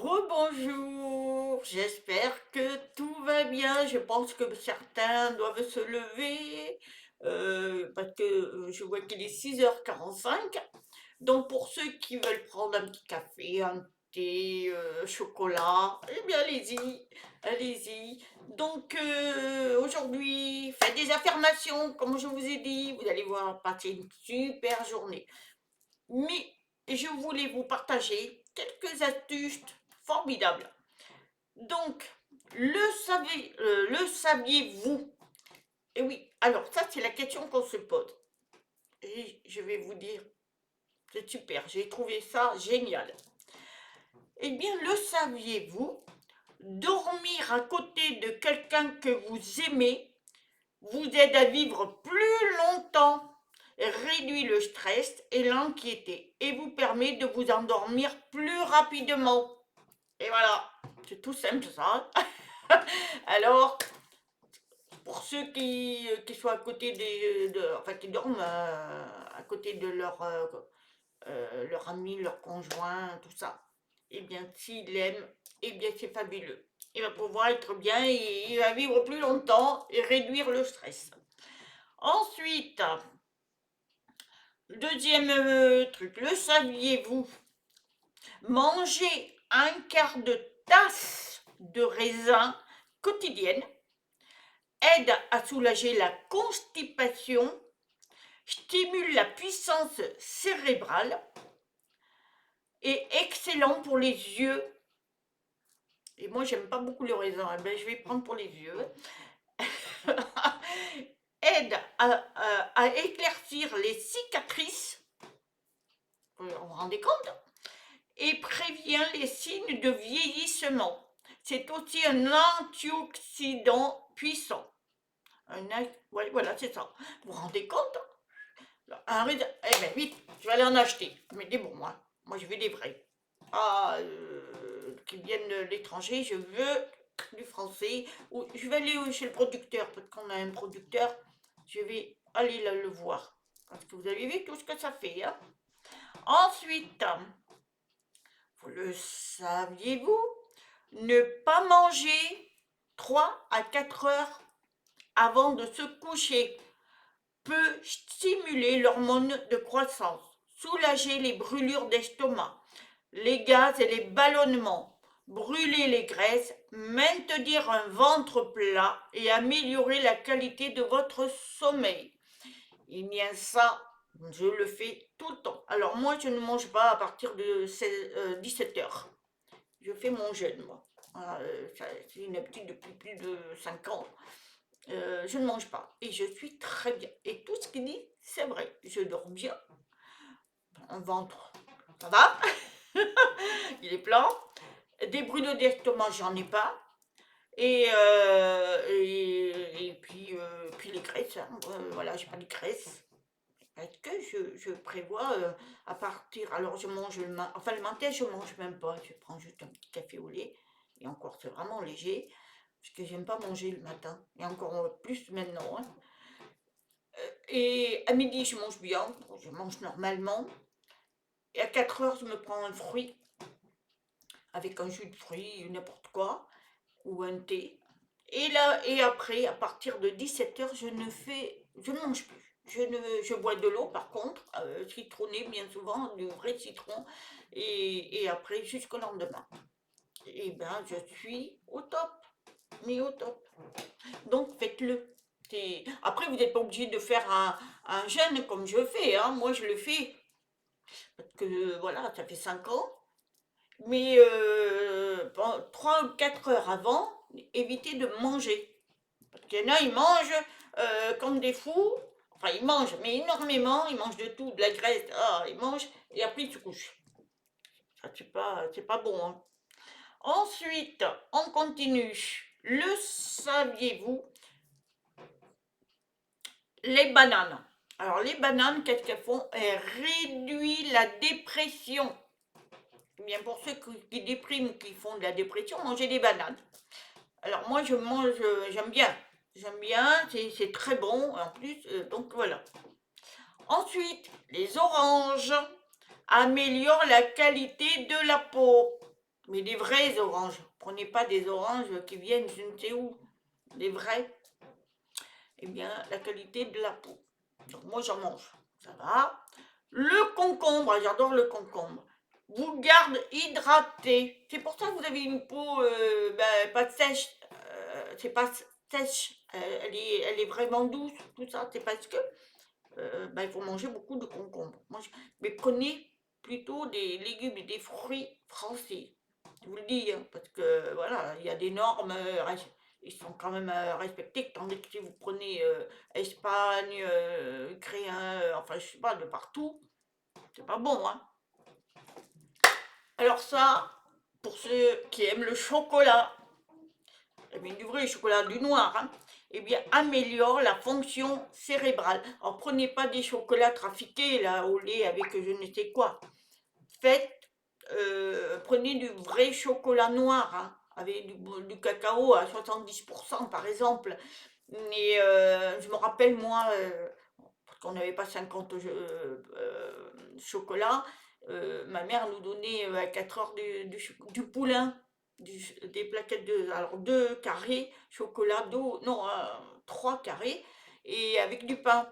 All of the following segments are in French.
Rebonjour, j'espère que tout va bien. Je pense que certains doivent se lever parce que je vois qu'il est 6h45. Donc pour ceux qui veulent prendre un petit café, un thé, chocolat, eh bien allez-y, allez-y. Donc aujourd'hui, faites des affirmations, comme je vous ai dit, vous allez voir passer une super journée. Mais je voulais vous partager quelques astuces formidables. Donc, le saviez-vous? Et oui, alors ça c'est la question qu'on se pose. Et je vais vous dire, c'est super, j'ai trouvé ça génial. Eh bien, le saviez-vous? Dormir à côté de quelqu'un que vous aimez vous aide à vivre plus longtemps, réduit le stress et l'anxiété et vous permet de vous endormir plus rapidement. Et voilà, c'est tout simple ça. Alors, pour ceux qui sont à côté enfin qui dorment à côté de leur ami, leur conjoint, tout ça, eh bien, s'il aime, eh bien, c'est fabuleux. Il va pouvoir être bien et il va vivre plus longtemps et réduire le stress. Ensuite, deuxième truc, le saviez-vous? Manger un quart de tasse de raisin quotidienne aide à soulager la constipation, stimule la puissance cérébrale, est excellent pour les yeux. Et moi, j'aime pas beaucoup le raisin, eh ben, je vais prendre pour les yeux. Aide à éclaircir les cicatrices, vous vous rendez compte? Et prévient les signes de vieillissement. C'est aussi un antioxydant puissant. Ouais, voilà, c'est ça. Vous vous rendez compte? Un raisin, eh bien vite, je vais aller en acheter. Mais des bons, moi je veux des vrais. Ah, qui viennent de l'étranger, je veux du français. Ou je vais aller chez le producteur, parce qu'on a un producteur. Je vais aller le voir. Parce que vous avez vu tout ce que ça fait. Hein. Ensuite, vous le saviez-vous? Ne pas manger 3 à 4 heures avant de se coucher peut stimuler l'hormone de croissance, soulager les brûlures d'estomac, les gaz et les ballonnements, brûler les graisses, maintenir un ventre plat et améliorer la qualité de votre sommeil. Eh bien ça, je le fais tout le temps. Alors moi, je ne mange pas à partir de 17 heures. Je fais mon jeûne, moi. C'est une habitude depuis plus de 5 ans. Je ne mange pas et je suis très bien. Et tout ce qu'il dit, c'est vrai. Je dors bien, un ventre, ça va, il est plein. Des brûlures d'estomac, j'en ai pas. Et puis les graisses, hein, voilà, j'ai pas de graisse. Parce que je prévois à partir. Alors je mange enfin le matin, je mange même pas. Je prends juste un petit café au lait. Et encore, c'est vraiment léger. Parce que j'aime pas manger le matin. Et encore plus maintenant. Hein. Et à midi, je mange bien. Je mange normalement. Et à 4 heures, je me prends un fruit. Avec un jus de fruits, n'importe quoi. Ou un thé. Et là, et après, à partir de 17 heures, je ne mange plus. Je bois de l'eau par contre, citronnée bien souvent, du vrai citron, et après jusqu'au lendemain. Et ben je suis au top, mais au top. Donc faites-le. Après, vous n'êtes pas obligé de faire un jeûne comme je fais, hein. Moi je le fais parce que voilà, ça fait 5 ans. Mais 3 ou 4 heures avant, évitez de manger. Parce qu'il y en a, ils mangent comme des fous. Enfin, ils mangent, mais énormément. Ils mangent de tout, de la graisse. Ah, ils mangent et après ils se couchent. Ça, c'est pas bon. Hein. Ensuite, on continue. Le saviez-vous? Les bananes. Alors, les bananes, qu'est-ce qu'elles font? Elles réduisent la dépression. Eh bien, pour ceux qui dépriment, qui font de la dépression, mangez des bananes. Alors, moi, je mange, j'aime bien. J'aime bien, c'est très bon en plus, donc voilà. Ensuite, les oranges améliorent la qualité de la peau. mais des vraies oranges. Prenez pas des oranges qui viennent je ne sais où, des vraies. Eh bien, la qualité de la peau. Donc moi j'en mange, ça va. Le concombre, j'adore le concombre. Vous garde hydraté. C'est pour ça que vous avez une peau pas sèche. C'est pas sèche. Elle est vraiment douce. Tout ça, c'est parce que il faut manger beaucoup de concombre. Mais prenez plutôt des légumes et des fruits français. Je vous le dis, hein, parce que voilà, il y a des normes, ils sont quand même respectés, tandis que si vous prenez Espagne, Ukraine, enfin je sais pas, de partout, c'est pas bon, hein. Alors ça, pour ceux qui aiment le chocolat, mais du vrai chocolat, du noir, hein, eh bien, améliore la fonction cérébrale. Alors, prenez pas des chocolats trafiqués, là, au lait avec je ne sais quoi. Faites, prenez du vrai chocolat noir, hein, avec du cacao à 70%, par exemple. Mais je me rappelle, moi, parce qu'on n'avait pas 50 chocolats, ma mère nous donnait à 4 heures du poulain, des plaquettes alors 2 carrés, chocolat d'eau, non, 3 carrés, et avec du pain.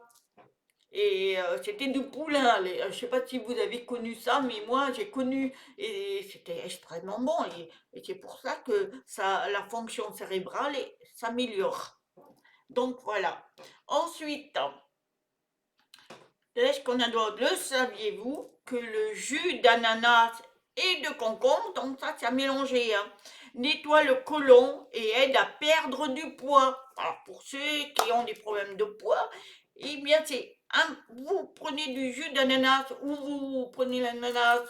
Et c'était du poulain. Je ne sais pas si vous avez connu ça, mais moi j'ai connu et c'était extrêmement bon. Et c'est pour ça que la fonction cérébrale s'améliore. Donc voilà. Ensuite, qu'est-ce qu'on a d'autre? Le saviez-vous que le jus d'ananas et de concombre, donc ça c'est à mélanger, hein, nettoie le côlon et aide à perdre du poids. Alors pour ceux qui ont des problèmes de poids, eh bien vous prenez du jus d'ananas ou vous prenez l'ananas,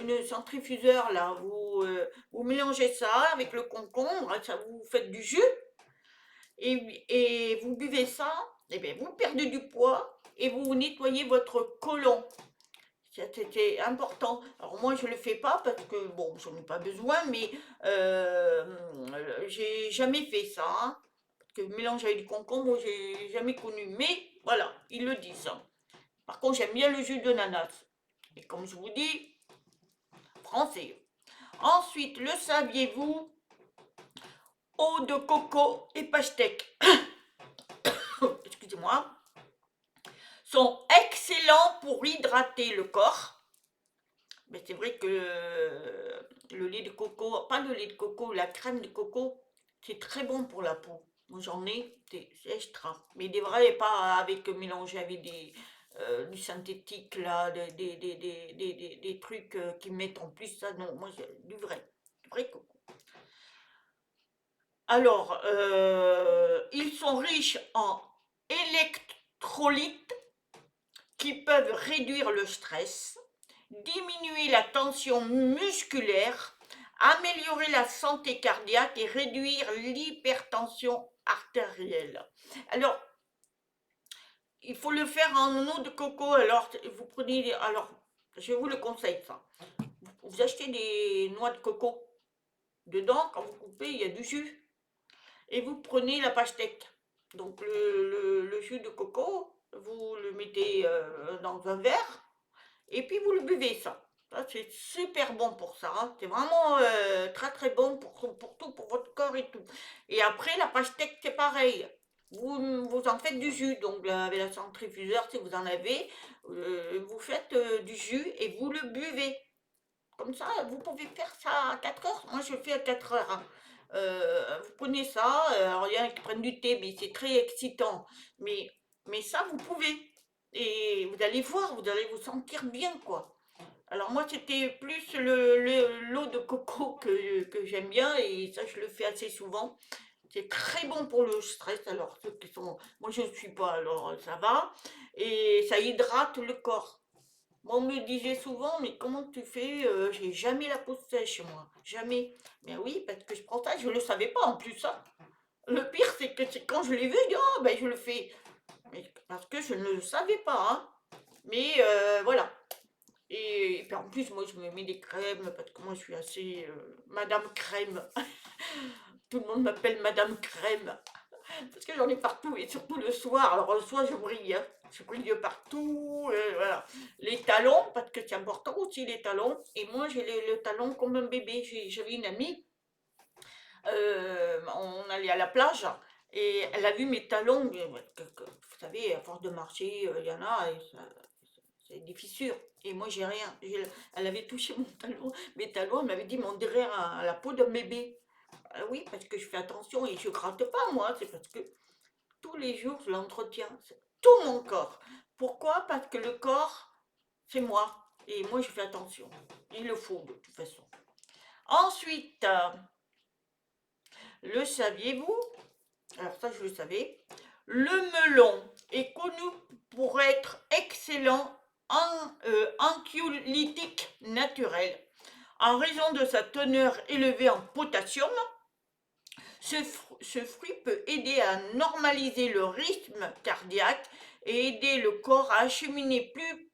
une centrifugeur là, vous mélangez ça avec le concombre, ça vous faites du jus et vous buvez ça, et bien vous perdez du poids et vous nettoyez votre côlon. C'était important. Alors moi je le fais pas parce que bon j'en ai pas besoin, mais j'ai jamais fait ça, hein. Parce que mélanger avec du concombre, j'ai jamais connu. Mais voilà, ils le disent, hein. Par contre j'aime bien le jus de nanas. Et comme je vous dis, français. Ensuite, le saviez-vous? Eau de coco et pastèque. Excusez-moi. Sont excellents pour hydrater le corps. Mais c'est vrai que le lait de coco, pas le lait de coco, la crème de coco, c'est très bon pour la peau. Moi j'en ai, c'est extra. Mais des vrais, pas avec mélangé avec du synthétique, là, des trucs qui mettent en plus ça. Non, moi j'ai du vrai coco. Alors, ils sont riches en électrolytes qui peuvent réduire le stress, diminuer la tension musculaire, améliorer la santé cardiaque et réduire l'hypertension artérielle. Alors, il faut le faire en eau de coco. Alors, vous prenez, alors, je vous le conseille ça. Vous achetez des noix de coco. Dedans, quand vous coupez, il y a du jus. Et vous prenez la pastèque. Donc, le jus de coco, vous le mettez dans un verre. Et puis vous le buvez ça. Ça c'est super bon pour ça, hein. C'est vraiment très très bon pour tout, pour votre corps et tout. Et après la pastèque c'est pareil. Vous en faites du jus, donc avec la centrifugeur si vous en avez, vous faites du jus et vous le buvez. Comme ça, vous pouvez faire ça à 4 heures. Moi je le fais à 4 heures, hein. Vous prenez ça, alors il y en a qui prennent du thé, mais c'est très excitant. Mais, mais ça, vous pouvez. Et vous allez voir, vous allez vous sentir bien, quoi. Alors moi, c'était plus l'eau de coco que j'aime bien, et ça, je le fais assez souvent. C'est très bon pour le stress, alors ceux qui sont... Moi, je ne suis pas, alors ça va. Et ça hydrate le corps. Moi, on me disait souvent, mais comment tu fais? J'ai jamais la peau sèche, moi. Jamais. Mais oui, parce que je prends ça, je ne le savais pas en plus, ça. Le pire, c'est que quand je l'ai vu, je dis, oh, ben je le fais. Mais parce que je ne le savais pas, hein. Mais voilà. Et puis en plus, moi, je me mets des crèmes, parce que moi, je suis assez Madame Crème. Tout le monde m'appelle Madame Crème. Parce que j'en ai partout, et surtout le soir. Alors le soir, je brille, hein. je brille de partout, voilà. Les talons, parce que c'est important aussi les talons. Et moi, j'ai le talon comme un bébé. J'avais une amie, on allait à la plage et elle a vu mes talons. Vous savez, à force de marcher, il y en a, et c'est des fissures. Et moi, j'ai rien. Elle avait touché mon talon, mes talons, elle m'avait dit, mais on dirait la peau d'un bébé. Ah oui, parce que je fais attention et je gratte pas, moi. C'est parce que tous les jours, je l'entretiens. Tout mon corps. Pourquoi? Parce que le corps, c'est moi. Et moi, je fais attention. Il le faut, de toute façon. Ensuite, le saviez-vous? Alors ça, je le savais. Le melon est connu pour être excellent en anxiolytique naturel. En raison de sa teneur élevée en potassium, ce fruit peut aider à normaliser le rythme cardiaque et aider le corps à acheminer plus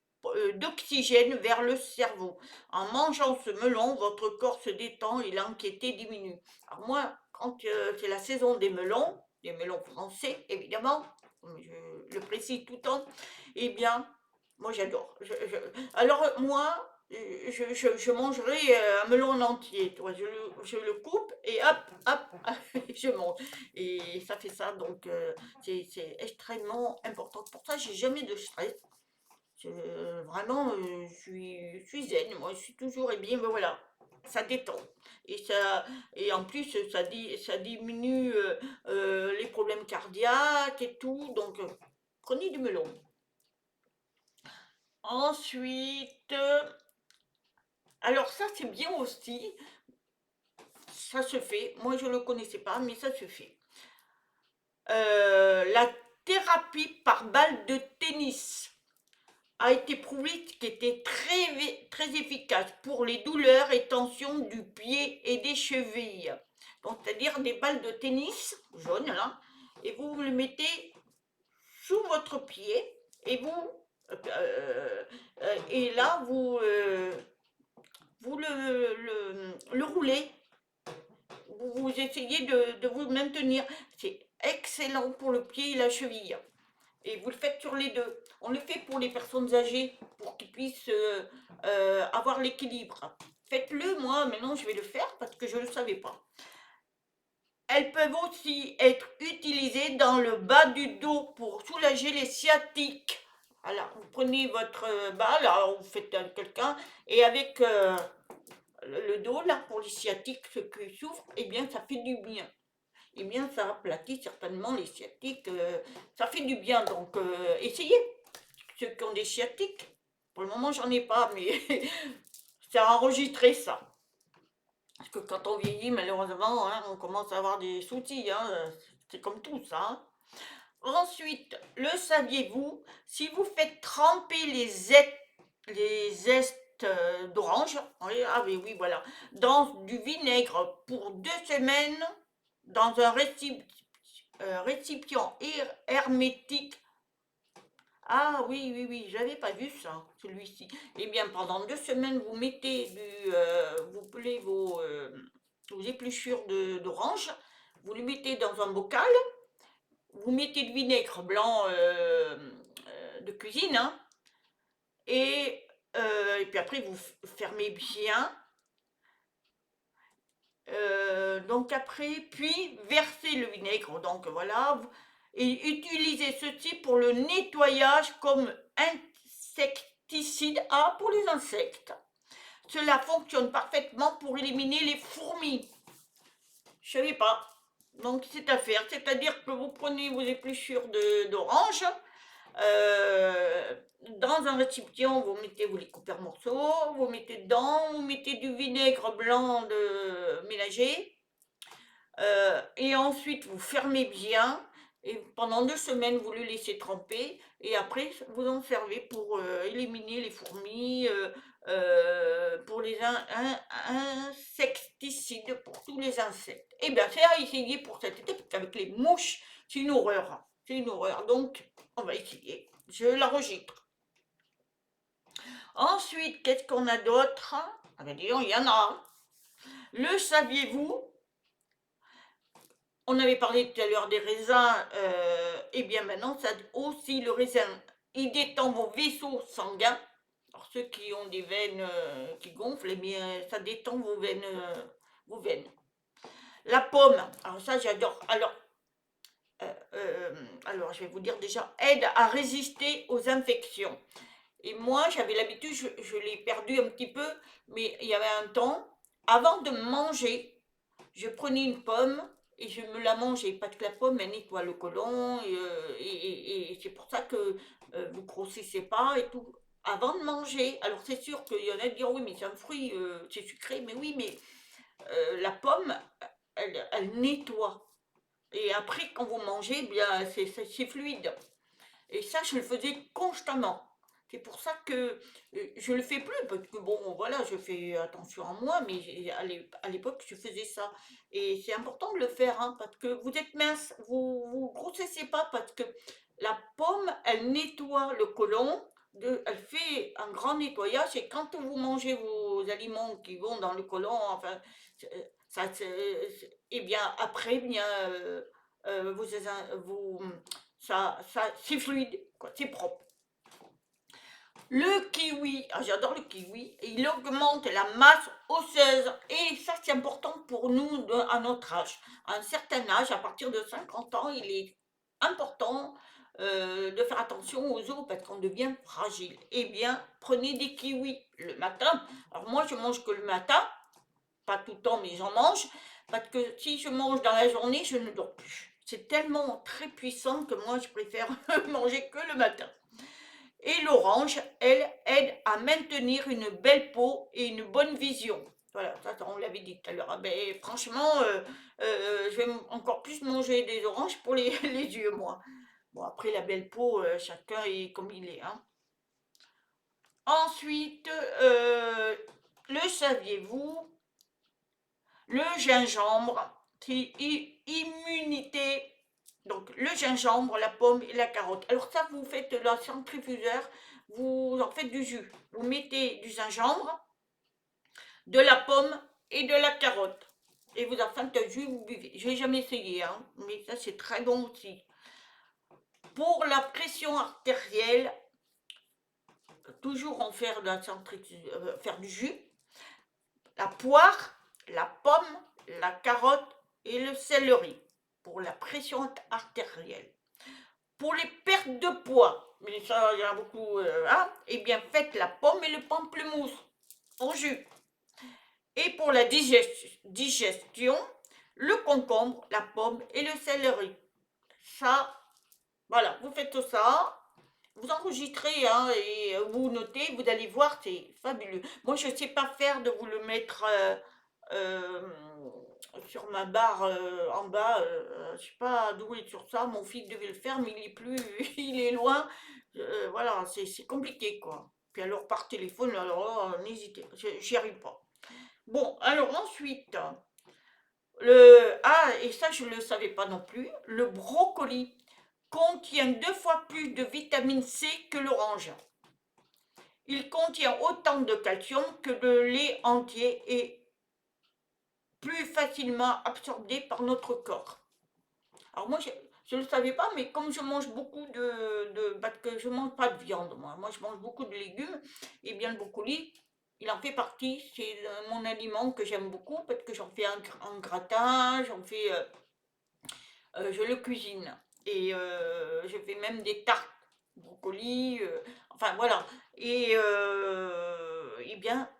d'oxygène vers le cerveau. En mangeant ce melon, votre corps se détend et l'anxiété diminue. Alors moi, quand c'est la saison des melons français évidemment, je le précise tout le temps, eh bien, moi j'adore. Alors moi, je mangerai un melon en entier. Je le coupe et hop, hop, je mange. Et ça fait ça, donc c'est extrêmement important. Pour ça, j'ai jamais de stress. Vraiment, je suis zen. Moi, je suis toujours, et bien, ben voilà, ça détend. Et en plus, ça diminue les problèmes cardiaques et tout. Donc, prenez du melon. Ensuite, alors ça c'est bien aussi, ça se fait, moi je ne le connaissais pas, mais ça se fait. La thérapie par balle de tennis a été prouvé qu'elle était très efficace pour les douleurs et tensions du pied et des chevilles. Donc c'est-à-dire des balles de tennis jaunes là, et vous le mettez sous votre pied et et là vous le roulez, vous essayez de vous maintenir. C'est excellent pour le pied et la cheville. Et vous le faites sur les deux. On le fait pour les personnes âgées, pour qu'ils puissent avoir l'équilibre. Faites-le, moi maintenant je vais le faire parce que je ne le savais pas. Elles peuvent aussi être utilisées dans le bas du dos pour soulager les sciatiques. Alors, vous prenez votre balle, alors vous faites quelqu'un, et avec le dos, là, pour les sciatiques, ceux qui souffrent, eh bien, ça fait du bien. Eh bien, ça aplatit certainement les sciatiques. Ça fait du bien, donc essayez. Ceux qui ont des sciatiques, pour le moment, j'en ai pas, mais c'est enregistré ça. Parce que quand on vieillit, malheureusement, hein, on commence à avoir des soucis. Hein, c'est comme tout ça. Hein. Ensuite, le saviez-vous, si vous faites tremper les zestes d'orange, ah oui, oui, voilà, dans du vinaigre pour 2 semaines, dans un récipient hermétique. Ah oui, oui, oui, j'avais pas vu ça, celui-ci. Eh bien, pendant 2 semaines, vous mettez vous pelez vos épluchures d'orange, vous les mettez dans un bocal, vous mettez du vinaigre blanc de cuisine, hein, et puis après vous fermez bien. Donc après, puis versez le vinaigre, donc voilà, et utilisez ceci pour le nettoyage comme insecticide pour les insectes. Cela fonctionne parfaitement pour éliminer les fourmis. Je ne savais pas. Donc c'est à faire, c'est-à-dire que vous prenez vos épluchures d'orange, dans un récipient, vous les coupez en morceaux, vous mettez dedans, vous mettez du vinaigre blanc mélangé, et ensuite vous fermez bien, et pendant 2 semaines vous le laissez tremper, et après vous en servez pour éliminer les fourmis, pour les insecticides, pour tous les insectes. Et bien c'est à essayer pour cet été, parce qu'avec les mouches, c'est une horreur. C'est une horreur, donc on va essayer. Je l'enregistre. Ensuite, qu'est-ce qu'on a d'autre? Ah ben disons, il y en a. Le saviez-vous? On avait parlé tout à l'heure des raisins, et bien maintenant, ça aussi, le raisin il détend vos vaisseaux sanguins. Alors ceux qui ont des veines qui gonflent, eh bien, ça détend vos veines, vos veines. La pomme, alors ça j'adore. Alors, je vais vous dire déjà, aide à résister aux infections. Et moi, j'avais l'habitude, je l'ai perdu un petit peu, mais il y avait un temps, avant de manger, je prenais une pomme et je me la mangeais, parce que la pomme, elle nettoie le côlon, et c'est pour ça que vous grossissez pas et tout. Avant de manger, alors c'est sûr qu'il y en a qui diront, oui, mais c'est un fruit, c'est sucré, mais oui, mais la pomme, elle nettoie. Et après, quand vous mangez, eh bien, c'est fluide. Et ça, je le faisais constamment. C'est pour ça que je le fais plus, parce que bon, voilà, je fais attention à moi, mais à l'époque, je faisais ça. Et c'est important de le faire, hein, parce que vous êtes mince, vous grossissez pas, parce que la pomme, elle nettoie le côlon, elle fait un grand nettoyage, et quand vous mangez vos aliments qui vont dans le côlon, enfin, ça, et bien après, bien, vous, c'est fluide, quoi, c'est propre. Le kiwi, ah, j'adore le kiwi, il augmente la masse osseuse et ça c'est important pour nous à notre âge. À un certain âge, à partir de 50 ans, il est important de faire attention aux os parce qu'on devient fragile. Eh bien, prenez des kiwis le matin. Alors moi, je mange que le matin, pas tout le temps, mais j'en mange parce que si je mange dans la journée, je ne dors plus. C'est tellement très puissant que moi, je préfère manger que le matin. Et l'orange, elle aide à maintenir une belle peau et une bonne vision. Voilà, ça on l'avait dit tout à l'heure. Ben, franchement, je vais encore plus manger des oranges pour les, les yeux, moi. Bon, après la belle peau, chacun est comme il est. Hein. Ensuite, le saviez-vous, le gingembre, c'est immunité. Donc le gingembre, la pomme et la carotte. Alors ça, vous faites le centrifugeur, vous en faites du jus. Vous mettez du gingembre, de la pomme et de la carotte. Et vous en faites un jus, vous buvez. Je n'ai jamais essayé, hein, mais ça c'est très bon aussi. Pour la pression artérielle, toujours en faire, faire du jus, la poire, la pomme, la carotte et le céleri pour la pression artérielle. Pour les pertes de poids, mais ça, il y en a beaucoup, hein, eh bien, faites la pomme et le pamplemousse en jus. Et pour la digestion, le concombre, la pomme et le céleri. Ça, voilà, vous faites ça, vous enregistrez hein, et vous notez, vous allez voir, c'est fabuleux. Moi, je ne sais pas faire de vous le mettre euh, sur ma barre en bas. Je ne suis pas douée sur ça. Mon fils devait le faire, mais il est plus, il est loin. Voilà, c'est compliqué quoi. Puis alors par téléphone, alors n'hésitez, j'y arrive pas. Bon, alors ensuite, et ça je ne le savais pas non plus, le brocoli contient 2 fois plus de vitamine C que l'orange. Il contient autant de calcium que le lait entier et plus facilement absorbé par notre corps. Alors moi, je ne le savais pas, mais comme je mange beaucoup parce que je ne mange pas de viande, moi je mange beaucoup de légumes, et bien le brocoli, il en fait partie, c'est mon aliment que j'aime beaucoup, parce que j'en fais un gratin, je le cuisine, et je fais même des tartes, brocoli, enfin voilà, et bien,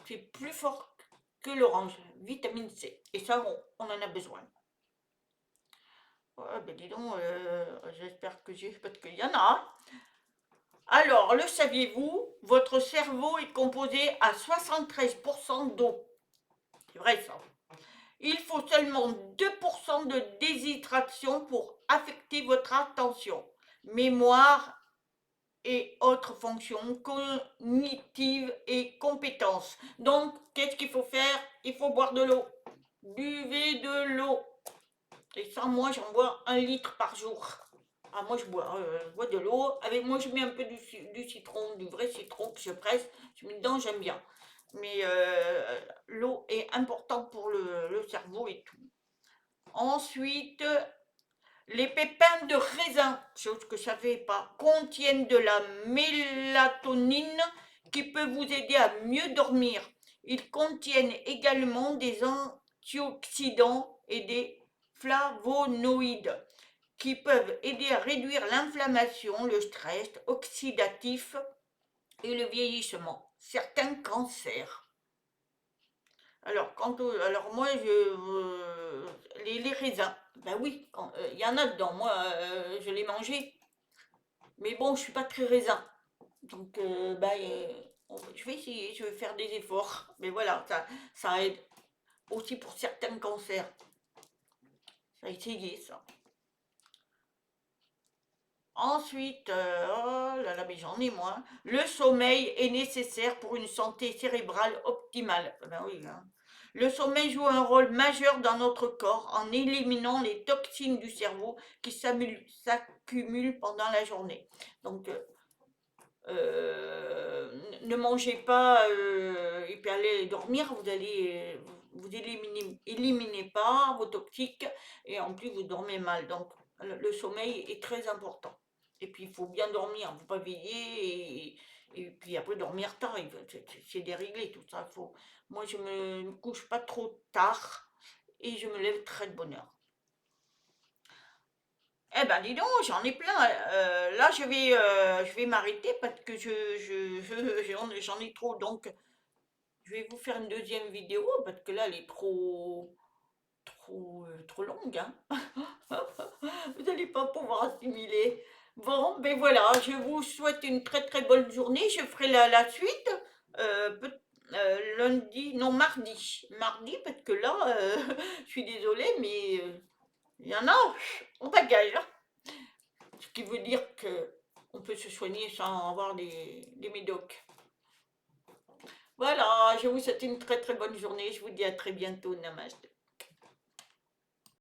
c'est plus fort que l'orange, vitamine C, et ça, on en a besoin. Ouais, ben dis donc, j'espère que j'ai, parce qu'il y en a. Alors, le saviez-vous, votre cerveau est composé à 73% d'eau. C'est vrai ça. Il faut seulement 2% de déshydratation pour affecter votre attention, mémoire et autres fonctions cognitives et compétences. Donc, qu'est-ce qu'il faut faire? Il faut boire de l'eau. Buvez de l'eau. Et ça, moi, j'en bois 1 litre par jour. Ah, moi, je bois de l'eau. Avec moi, je mets un peu du citron, du vrai citron que je presse. Je mets dedans, j'aime bien. Mais l'eau est importante pour le cerveau et tout. Ensuite, Les pépins de raisin, chose que je ne savais pas, contiennent de la mélatonine qui peut vous aider à mieux dormir. Ils contiennent également des antioxydants et des flavonoïdes qui peuvent aider à réduire l'inflammation, le stress oxydatif et le vieillissement. Certains cancers. Alors moi, les raisins, ben oui, il y en a dedans. Moi, je l'ai mangé. Mais bon, je suis pas très raisin. Donc, je vais essayer, je vais faire des efforts. Mais voilà, ça aide aussi pour certains cancers. Ça a essayé ça. Ensuite, oh là là, mais j'en ai moins. Le sommeil est nécessaire pour une santé cérébrale optimale. Ben oui, hein. Le sommeil joue un rôle majeur dans notre corps en éliminant les toxines du cerveau qui s'accumulent pendant la journée. Donc, ne mangez pas et puis allez dormir, vous éliminez pas vos toxiques et en plus vous dormez mal. Donc, le sommeil est très important. Et puis, il faut bien dormir, il ne faut pas veiller et puis après dormir tard, c'est déréglé tout ça. Moi, je me couche pas trop tard et je me lève très de bonne heure. Eh ben, dis donc, j'en ai plein. Là, je vais m'arrêter parce que j'en ai trop. Donc, je vais vous faire une deuxième vidéo parce que là, elle est trop longue, hein. Vous n'allez pas pouvoir assimiler. Bon, ben voilà, je vous souhaite une très très bonne journée. Je ferai la suite lundi, non mardi. Mardi, parce que là, je suis désolée, mais il y en a, on bagage, hein. Ce qui veut dire qu'on peut se soigner sans avoir des médocs. Voilà, je vous souhaite une très très bonne journée. Je vous dis à très bientôt. Namaste.